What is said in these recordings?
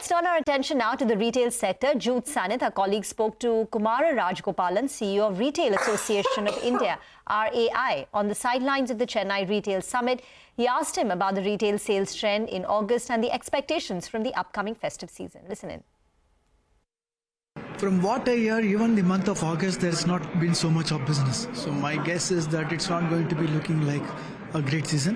Let's turn our attention now to the retail sector. Jute Sanith, our colleague, spoke to Kumar Rajagopalan, CEO of Retail Association of India, RAI, on the sidelines of the Chennai Retail Summit. He asked him about the retail sales trend in August and the expectations from the upcoming festive season. Listen in. From what I hear, even the month of August, there's not been so much of business. So my guess is that it's not going to be looking like a great season.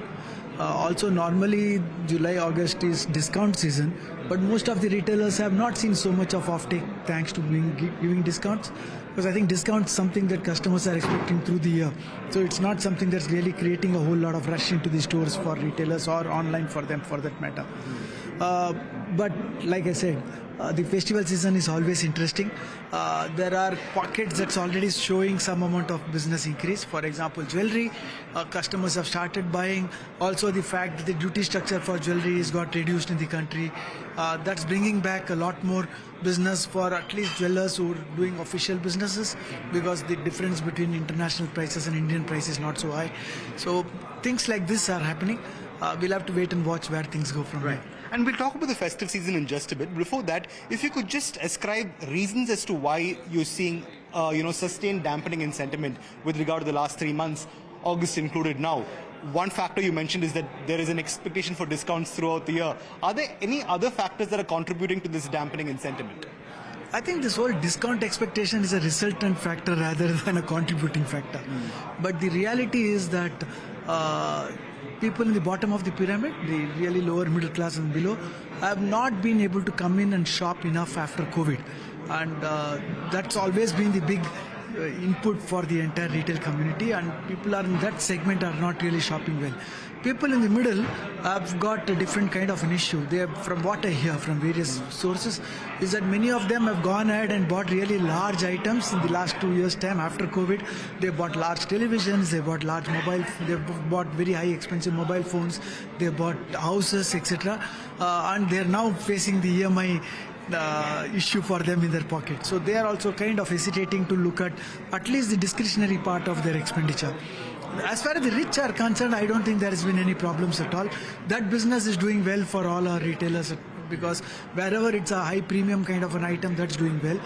Also, normally July, August is discount season, but most of the retailers have not seen so much of offtake thanks to giving discounts. Because I think discounts is something that customers are expecting through the year. So it's not something that's really creating a whole lot of rush into the stores for retailers or online for them for that matter. But like I said, the festival season is always interesting. There are pockets that's already showing some amount of business increase. For example, jewelry, customers have started buying. Also the fact that the duty structure for jewelry has got reduced in the country. That's bringing back a lot more business for at least jewelers who are doing official businesses, because the difference between international prices and Indian price is not so high. So things like this are happening. We'll have to wait and watch where things go from there. And we'll talk about the festive season in just a bit. Before that, if you could just ascribe reasons as to why you're seeing, sustained dampening in sentiment with regard to the last 3 months, August included now. One factor you mentioned is that there is an expectation for discounts throughout the year. Are there any other factors that are contributing to this dampening in sentiment? I think this whole discount expectation is a resultant factor rather than a contributing factor. But the reality is that people in the bottom of the pyramid, the really lower middle class and below, have not been able to come in and shop enough after COVID. And that's always been the big input for the entire retail community, and people are in that segment are not really shopping well. People in the middle have got a different kind of an issue. They have, from what I hear from various sources, is that many of them have gone ahead and bought really large items in the last 2 years' time after COVID. They bought large televisions, they bought large they bought very high expensive mobile phones, they bought houses, etc. And they are now facing the EMI issue for them in their pocket. So they are also kind of hesitating to look at least the discretionary part of their expenditure. As far as the rich are concerned, I don't think there has been any problems at all. That business is doing well for all our retailers, because wherever it's a high premium kind of an item, that's doing well.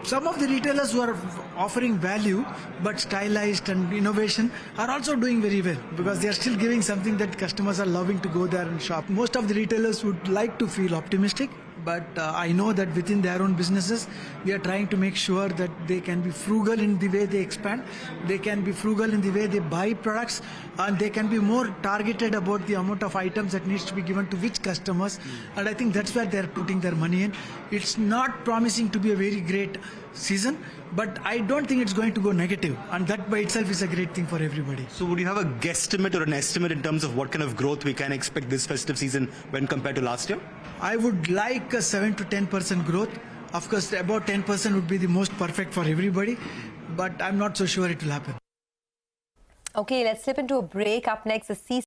Some of the retailers who are offering value but stylized and innovation are also doing very well, because they are still giving something that customers are loving to go there and shop. Most of the retailers would like to feel optimistic, but I know that within their own businesses, we are trying to make sure that they can be frugal in the way they expand, they can be frugal in the way they buy products, and they can be more targeted about the amount of items that needs to be given to which customers. And I think that's where they're putting their money in. It's not promising to be a very great season, but I don't think it's going to go negative, and that by itself is a great thing for everybody. So would you have a guesstimate or an estimate in terms of what kind of growth we can expect this festive season when compared to last year? I would like a 7 to 10% growth. Of course, about 10% would be the most perfect for everybody, but I'm not so sure it will happen. Okay, let's slip into a break. Up next, the